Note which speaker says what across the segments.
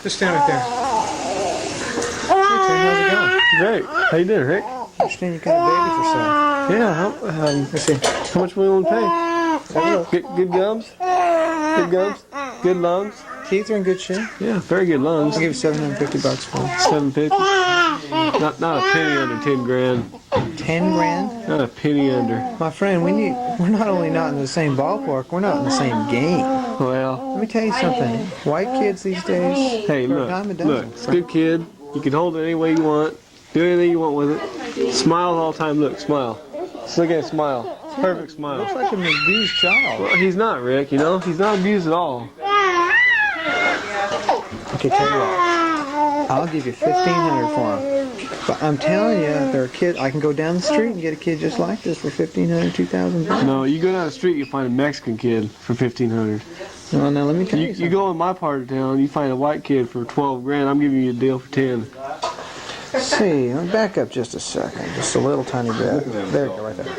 Speaker 1: Just stand right there. Hey, Tim, how's it going?
Speaker 2: Great. How you doing, Rick?
Speaker 1: I understand you got a baby for sale.
Speaker 2: Yeah.
Speaker 1: Let's see.
Speaker 2: How much we want to pay?
Speaker 1: Hello.
Speaker 2: Good gums. Good gums. Good lungs.
Speaker 1: Teeth are in good shape.
Speaker 2: Yeah, very good lungs.
Speaker 1: I'll give you $750 for it.
Speaker 2: 750. Not a penny under 10 grand.
Speaker 1: 10 grand?
Speaker 2: Not a penny under.
Speaker 1: My friend, we're not only not in the same ballpark, we're not in the same game.
Speaker 2: Well,
Speaker 1: Let me tell you something. White kids these days,
Speaker 2: hey,
Speaker 1: they're a
Speaker 2: look.
Speaker 1: dime a dozen.
Speaker 2: Look, it's a good kid. You can hold it any way you want. Do anything you want with it. Smile all the time. Look, smile. Look at him smile. Perfect smile.
Speaker 1: Looks like an abused child.
Speaker 2: Well, he's not, Rick. You know, he's not abused at all.
Speaker 1: Okay, tell you what. I'll give you $1,500 for him. But I'm telling you, there are kids. I can go down the street and get a kid just like this for $1,500, $2,000.
Speaker 2: No, you go down the street, you find a Mexican kid for $1,500.
Speaker 1: Well, now let me tell you something.
Speaker 2: You go in my part of town, you find a white kid for 12 grand. I'm giving you a deal for 10.
Speaker 1: Let's see, let me back up just a second, just a little tiny bit. There you go, right there.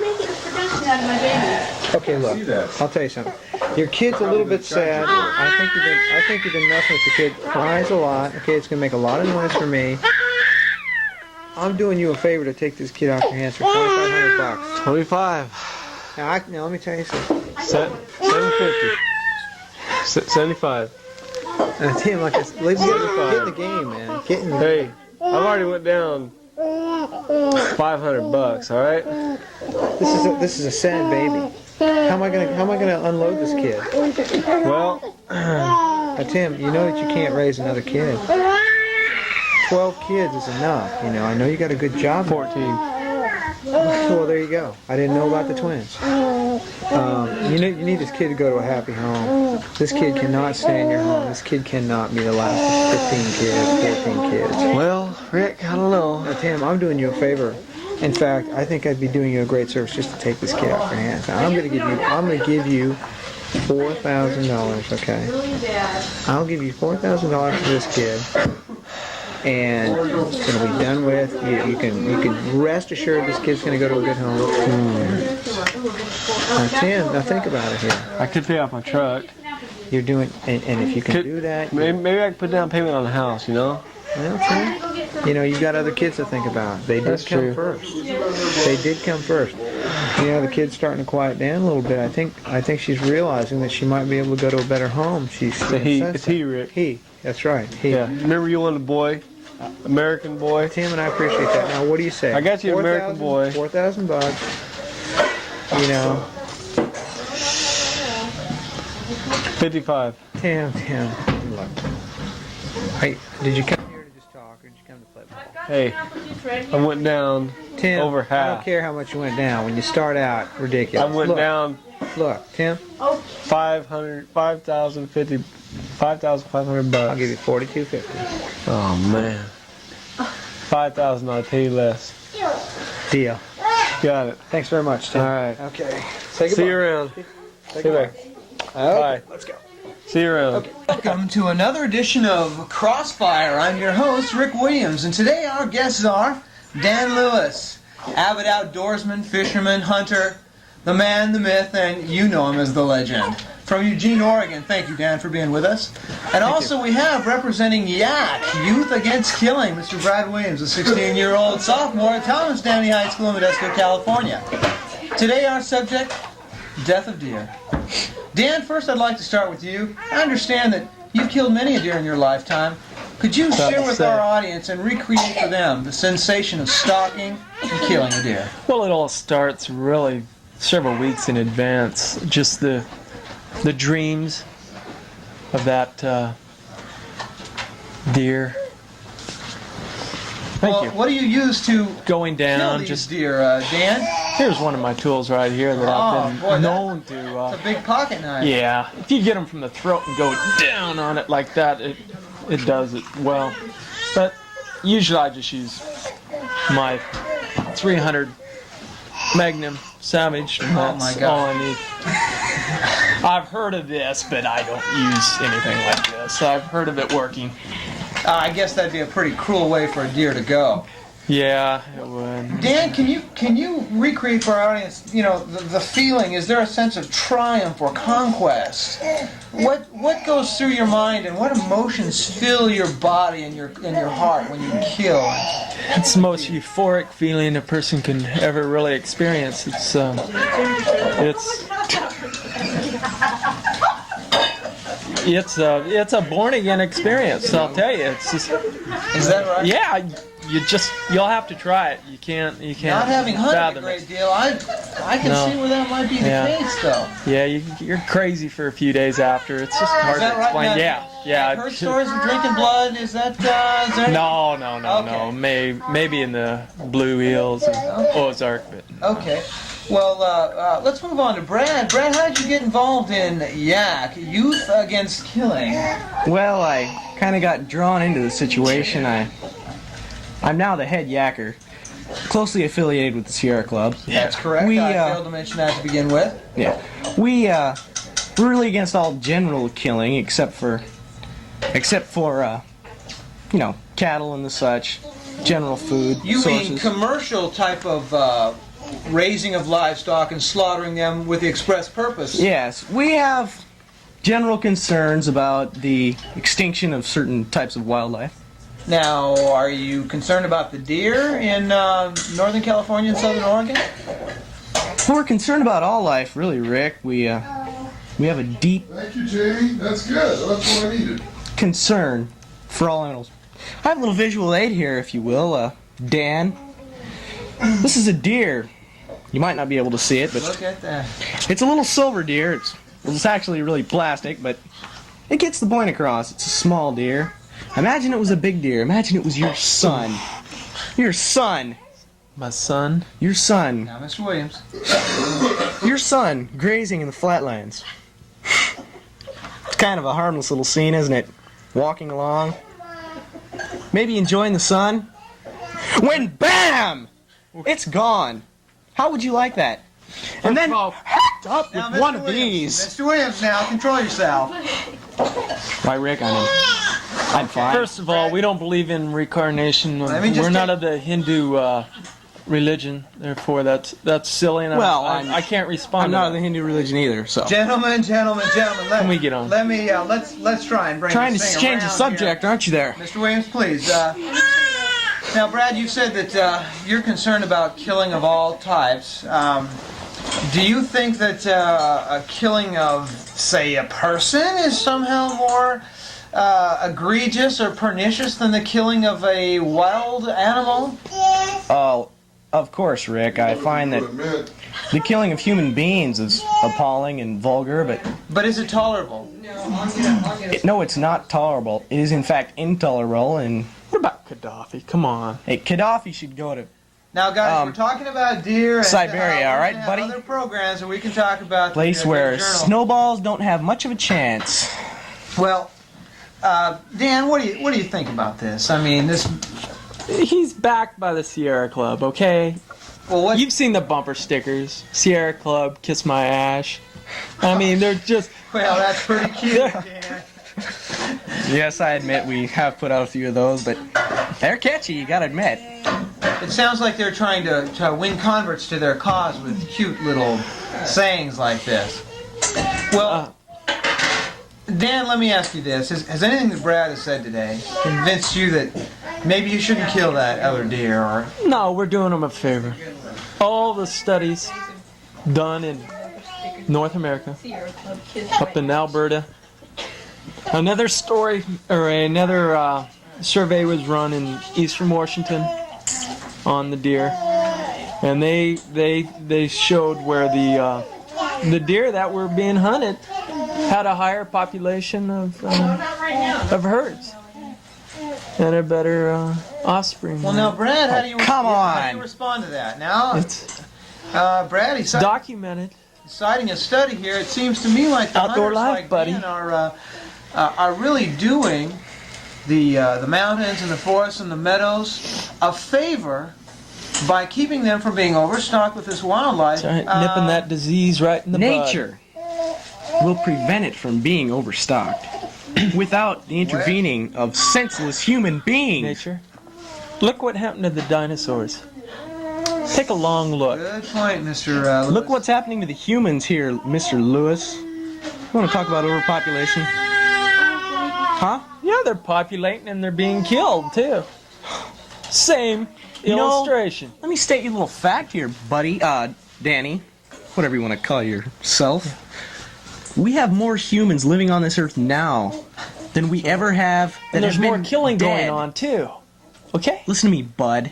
Speaker 1: Okay, look, I'll tell you something. Your kid's a little bit sad. I think you've been messing with the kid. Cries a lot. Okay, it's gonna make a lot of noise for me. I'm doing you a favor to take this kid off your hands for $2,500.
Speaker 2: 25.
Speaker 1: Now, let me tell you something.
Speaker 2: 750. 75.
Speaker 1: Tim, like I said, get in the game, man. Get in the game.
Speaker 2: Hey, I've already went down $500, all right?
Speaker 1: This is a sad baby. How am I gonna unload this kid?
Speaker 2: Well,
Speaker 1: Now, Tim, you know that you can't raise another kid. 12 kids is enough. You know, I know you got a good job.
Speaker 2: 14.
Speaker 1: Well, there you go. I didn't know about the twins. You need this kid to go to a happy home. This kid cannot stay in your home. This kid cannot be the last of 15 kids, 14 kids.
Speaker 2: Well, Rick, I don't know.
Speaker 1: Now, Tim, I'm doing you a favor. In fact, I think I'd be doing you a great service just to take this kid off your hands. Now, I'm gonna give you $4,000. Okay. I'll give you $4,000 for this kid. And it'll be done with. You can rest assured this kid's going to go to a good home. Now, Tim, now think about it here.
Speaker 2: I could pay off my truck.
Speaker 1: You're doing, and if you can do that,
Speaker 2: Maybe I could put down payment on the house, you know?
Speaker 1: well, Tim, you know, you've got other kids to think about. They did come first. They did come first. You know, the kid's starting to quiet down a little bit. I think she's realizing that she might be able to go to a better home.
Speaker 2: It's he, Rick.
Speaker 1: He. That's right. He.
Speaker 2: Yeah. Remember you wanted a boy? American boy.
Speaker 1: Tim, and I appreciate that. Now, what do you say?
Speaker 2: I got you an American boy.
Speaker 1: $4,000. You know.
Speaker 2: 55.
Speaker 1: Tim, look. Hey, did you come here to just talk, or did you come to play ball?
Speaker 2: Hey, I went down
Speaker 1: Tim,
Speaker 2: over half.
Speaker 1: I don't care how much you went down. When you start out, ridiculous.
Speaker 2: I went down.
Speaker 1: Look, Tim.
Speaker 2: $5,500.
Speaker 1: I'll give you $4,250.
Speaker 2: Oh man. 5,000. I'll pay you less.
Speaker 1: Deal.
Speaker 2: Got it.
Speaker 1: Thanks very much, Tim.
Speaker 2: All right.
Speaker 1: Okay. Say
Speaker 2: See you around.
Speaker 1: Say
Speaker 2: See you later. Bye.
Speaker 1: Let's go.
Speaker 2: See you around.
Speaker 1: Okay. Welcome to another edition of Crossfire. I'm your host, Rick Williams, and today our guests are Dan Lewis, avid outdoorsman, fisherman, hunter, the man, the myth, and you know him as the legend. From Eugene, Oregon. Thank you, Dan, for being with us. And also we have representing YAK, Youth Against Killing, Mr. Brad Williams, a 16-year-old sophomore at Thomas Downey High School in Modesto, California. Today our subject, death of deer. Dan, first I'd like to start with you. I understand that you've killed many a deer in your lifetime. Could you share with our audience and recreate for them the sensation of stalking and killing a deer?
Speaker 3: Well, it all starts really several weeks in advance. Just the dreams of that deer. Thank you.
Speaker 1: What do you use to
Speaker 3: Going
Speaker 1: kill
Speaker 3: down,
Speaker 1: these
Speaker 3: just
Speaker 1: deer, Dan?
Speaker 3: here's one of my tools right here that I've been
Speaker 1: boy,
Speaker 3: known
Speaker 1: It's
Speaker 3: to.
Speaker 1: a big pocket knife.
Speaker 3: Yeah, if you get them from the throat and go down on it like that, it does it well. But usually I just use my 300 Magnum Savage. And
Speaker 1: Oh, my
Speaker 3: that's
Speaker 1: God.
Speaker 3: all I need. I've heard of this, but I don't use anything like this. I've heard of it working.
Speaker 1: I guess that'd be a pretty cruel way for a deer to go.
Speaker 3: Yeah, it would.
Speaker 1: Dan, can you recreate for our audience, the feeling? Is there a sense of triumph or conquest? What goes through your mind, and what emotions fill your body and your heart when you kill?
Speaker 3: It's the most euphoric feeling a person can ever really experience. It's a born again experience. I'll tell you. It's just.
Speaker 1: Is that right?
Speaker 3: Yeah. You'll have to try it. You can't.
Speaker 1: Not having hunted a
Speaker 3: fathom
Speaker 1: great
Speaker 3: it.
Speaker 1: deal, I can see where that might be the case, though.
Speaker 3: Yeah, you're crazy for a few days after. It's just hard to explain.
Speaker 1: Right?
Speaker 3: Yeah.
Speaker 1: I've heard stories of drinking blood. Is that? Is there
Speaker 3: No.
Speaker 1: Okay.
Speaker 3: Maybe in the Blue Hills and Ozark, but.
Speaker 1: Okay. Well, let's move on to Brad. Brad, how did you get involved in YAK, Youth Against Killing?
Speaker 4: Well, I kind of got drawn into the situation. I'm now the head yacker, closely affiliated with the Sierra Club.
Speaker 1: That's correct. I failed to mention that to begin with.
Speaker 4: Yeah, we're really against all general killing, except for cattle and the such, general food
Speaker 1: You
Speaker 4: sources.
Speaker 1: mean commercial type of raising of livestock and slaughtering them with the express purpose?
Speaker 4: Yes, we have general concerns about the extinction of certain types of wildlife.
Speaker 1: Now, are you concerned about the deer in Northern California and Southern Oregon?
Speaker 4: We're concerned about all life, really, Rick. We have a deep
Speaker 5: Thank you, Jamie. That's good. That's what I needed.
Speaker 4: concern for all animals. I have a little visual aid here, if you will. Dan, this is a deer. You might not be able to see it, but
Speaker 1: Look at that.
Speaker 4: it's a little silver deer. It's actually really plastic, but it gets the point across. It's a small deer. Imagine it was a big deer. Imagine it was your son. Your son.
Speaker 3: My son.
Speaker 4: Your son.
Speaker 1: Now, Mr. Williams.
Speaker 4: Your son grazing in the flatlands. It's kind of a harmless little scene, isn't it? Walking along. Maybe enjoying the sun. When BAM! It's gone. How would you like that? And then hooked up
Speaker 1: Now,
Speaker 4: with
Speaker 1: Mr.
Speaker 4: one of
Speaker 1: Williams.
Speaker 4: these.
Speaker 1: Mr. Williams, now, control yourself.
Speaker 4: Why, Rick, I'm fine.
Speaker 3: First of all, we don't believe in reincarnation.
Speaker 1: Let me just
Speaker 3: We're not
Speaker 1: take-
Speaker 3: of the Hindu religion, therefore that's silly, and
Speaker 4: Well,
Speaker 3: I can't respond
Speaker 4: I'm
Speaker 3: to
Speaker 4: not
Speaker 3: that.
Speaker 4: of the Hindu religion either, so.
Speaker 1: Gentlemen,
Speaker 3: Can we get on?
Speaker 1: Let me, let's try and bring
Speaker 4: Trying to
Speaker 1: this thing
Speaker 4: change the
Speaker 1: around
Speaker 4: subject, aren't you there?
Speaker 1: here. Mr. Williams, please. Now, Brad, you said that you're concerned about killing of all types. Do you think that a killing of, say, a person is somehow more egregious or pernicious than the killing of a wild animal?
Speaker 4: Oh, of course, Rick. I find that
Speaker 5: Admit,
Speaker 4: the killing of human beings is appalling and vulgar,
Speaker 1: But is it tolerable?
Speaker 4: no, it's not tolerable. It is, in fact, intolerable, and
Speaker 3: What about Gaddafi? Come on.
Speaker 4: hey, Gaddafi should go to
Speaker 1: Now, guys, we're talking about deer and
Speaker 4: Siberia, all
Speaker 1: we're
Speaker 4: right,
Speaker 1: gonna have
Speaker 4: buddy?
Speaker 1: other programs, and we can talk about
Speaker 4: a place
Speaker 1: the
Speaker 4: where
Speaker 1: journal.
Speaker 4: snowballs don't have much of a chance.
Speaker 1: Well, Dan, what do you think about this? I mean, this.
Speaker 3: He's backed by the Sierra Club, okay?
Speaker 1: Well, what?
Speaker 3: You've seen the bumper stickers. Sierra Club, kiss my ash. I mean, they're just...
Speaker 1: Well, that's pretty cute, Dan.
Speaker 4: Yes, I admit we have put out a few of those, but they're catchy, you gotta admit.
Speaker 1: It sounds like they're trying to win converts to their cause with cute little sayings like this. Well, Dan, let me ask you this. Has anything that Brad has said today convinced you that maybe you shouldn't kill that other deer? Or
Speaker 3: No, we're doing them a favor. All the studies done in North America, up in Alberta. Another story, or another survey was run in eastern Washington on the deer, and they showed where the deer that were being hunted had a higher population of herds and a better offspring.
Speaker 1: well, now, Brad, how do you
Speaker 4: Come
Speaker 1: how do you
Speaker 4: on.
Speaker 1: respond to that? Now,
Speaker 3: It's
Speaker 1: Brad, he's
Speaker 3: documented.
Speaker 1: citing a study here. It seems to me like the
Speaker 3: Outdoor
Speaker 1: hunters
Speaker 3: life,
Speaker 1: like
Speaker 3: buddy.
Speaker 1: Dan are really doing the mountains and the forests and the meadows a favor by keeping them from being overstocked with this wildlife.
Speaker 3: Nipping that disease right in the bud.
Speaker 4: Nature will prevent it from being overstocked without the intervening of senseless human beings.
Speaker 3: Nature. Look what happened to the dinosaurs. Take a long look.
Speaker 1: Good point, Mr. Lewis.
Speaker 4: Look what's happening to the humans here, Mr. Lewis. You want to talk about overpopulation? Huh?
Speaker 3: Yeah, they're populating and they're being killed too. Same
Speaker 4: You know,
Speaker 3: illustration.
Speaker 4: let me state you a little fact here, buddy. Danny, whatever you want to call yourself. We have more humans living on this earth now than we ever have. That
Speaker 3: And there's
Speaker 4: have been
Speaker 3: more killing
Speaker 4: dead.
Speaker 3: going on too. Okay?
Speaker 4: Listen to me, bud.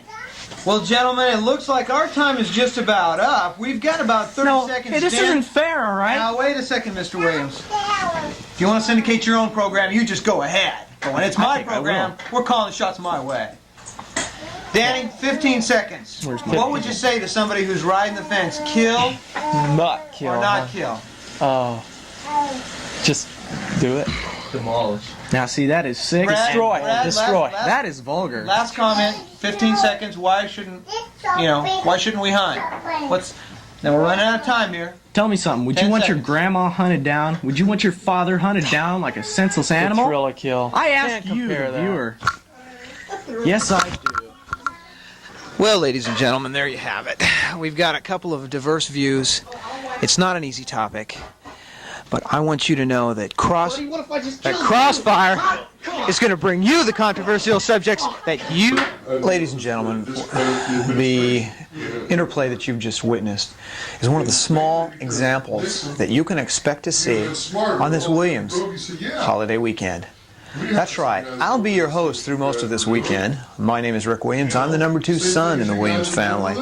Speaker 1: Well, gentlemen, it looks like our time is just about up. We've got about 30 seconds.
Speaker 4: Hey, this
Speaker 1: Dan.
Speaker 4: isn't fair, all right?
Speaker 1: Now, wait a second, Mr. Williams. If you want to syndicate your own program, you just go ahead. But when it's my
Speaker 4: think I
Speaker 1: program, we're calling the shots my way. Danny, 15 seconds.
Speaker 4: Where's my
Speaker 1: What would you say to somebody who's riding the fence? Kill
Speaker 3: Not kill.
Speaker 1: or not
Speaker 3: huh?
Speaker 1: kill?
Speaker 3: Oh. Just do it.
Speaker 1: Demolish.
Speaker 4: Now, see, that is sick.
Speaker 1: Brad,
Speaker 3: Destroy.
Speaker 1: Brad,
Speaker 3: Destroy.
Speaker 4: That is vulgar.
Speaker 1: Last comment, 15 seconds. Why shouldn't we hunt? Now we're running out of time here.
Speaker 4: Tell me something. Would you
Speaker 1: 10
Speaker 4: want your
Speaker 1: seconds.
Speaker 4: grandma hunted down? Would you want your father hunted down like a senseless
Speaker 3: The
Speaker 4: animal?
Speaker 3: thrill of kill.
Speaker 4: I
Speaker 3: Can't
Speaker 4: asked you,
Speaker 3: compare
Speaker 4: the
Speaker 3: that.
Speaker 4: viewer. Yes, I do.
Speaker 1: Well, ladies and gentlemen, there you have it. We've got a couple of diverse views. It's not an easy topic, but I want you to know that Crossfire is going to bring you the controversial subjects that you, ladies and gentlemen, the interplay that you've just witnessed is one of the small examples that you can expect to see on this Williams holiday weekend. That's right. I'll be your host through most of this weekend. My name is Rick Williams. I'm the number 2 son in the Williams family.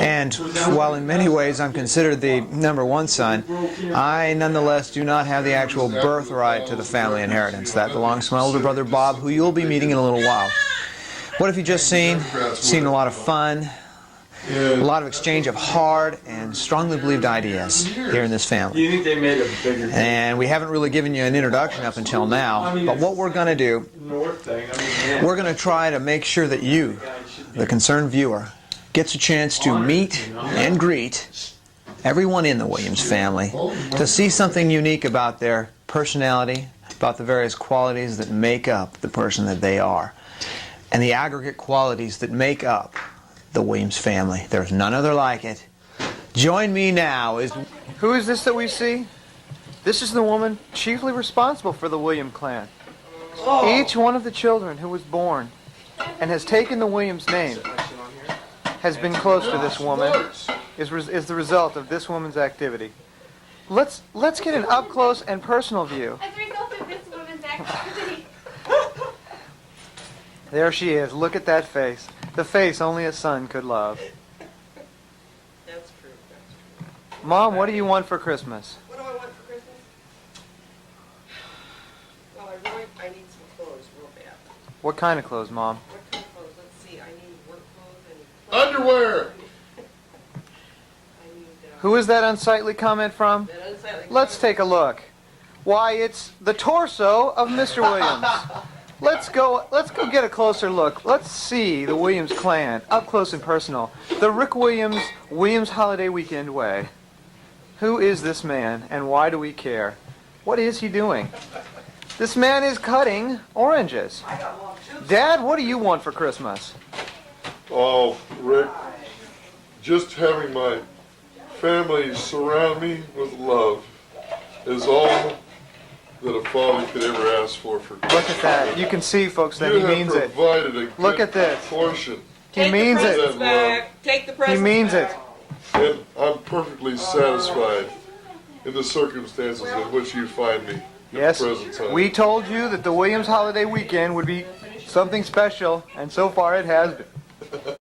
Speaker 1: And while in many ways I'm considered the number 1 son, I nonetheless do not have the actual birthright to the family inheritance. That belongs to my older brother Bob, who you'll be meeting in a little while. What have you just seen? Seen a lot of fun, a lot of exchange of hard and strongly believed ideas here in this family.
Speaker 3: You think they made a bigger
Speaker 1: And we haven't really given you an introduction up until now, but what we're going to do,
Speaker 3: North thing?
Speaker 1: we're going to try to make sure that you, the concerned viewer, gets a chance to meet and greet everyone in the Williams family, to see something unique about their personality, about the various qualities that make up the person that they are, and the aggregate qualities that make up the Williams family. There's none other like it. Join me now. Who is this that we see? This is the woman chiefly responsible for the William clan. Each one of the children who was born and has taken the Williams name has been close to this woman, is the result of this woman's activity. Let's get an up close and personal view.
Speaker 6: As a result of this woman's activity.
Speaker 1: There she is. Look at that face. The face only a son could love.
Speaker 7: That's true.
Speaker 1: Mom, what do you want for Christmas?
Speaker 7: What do I want for Christmas? Well, I need some clothes real bad.
Speaker 1: What kind of clothes, Mom?
Speaker 7: What kind of clothes? Let's see. I need work clothes and
Speaker 5: Underwear!
Speaker 7: I need
Speaker 1: Who is that unsightly comment from?
Speaker 7: that unsightly.
Speaker 1: Let's take a look. Why, it's the torso of Mr. Williams. Let's go get a closer look. Let's see the Williams clan up close and personal. The Rick Williams holiday weekend way. Who is this man and why do we care? What is he doing? This man is cutting oranges. Dad, what do you want for Christmas?
Speaker 5: Oh, Rick, just having my family surround me with love is all that a father could ever ask for Christmas.
Speaker 1: Look at that. You can see, folks, that
Speaker 5: You
Speaker 1: he
Speaker 5: have
Speaker 1: means it.
Speaker 5: provided a
Speaker 1: Look
Speaker 5: good
Speaker 1: at this.
Speaker 5: portion,
Speaker 1: He means
Speaker 7: the
Speaker 1: it.
Speaker 7: presents back. Take the
Speaker 1: He
Speaker 7: presents
Speaker 1: means it.
Speaker 7: back.
Speaker 5: and I'm perfectly satisfied in the circumstances in which you find me at
Speaker 1: Yes,
Speaker 5: the present time.
Speaker 1: we told you that the Williams holiday weekend would be something special, and so far it has been.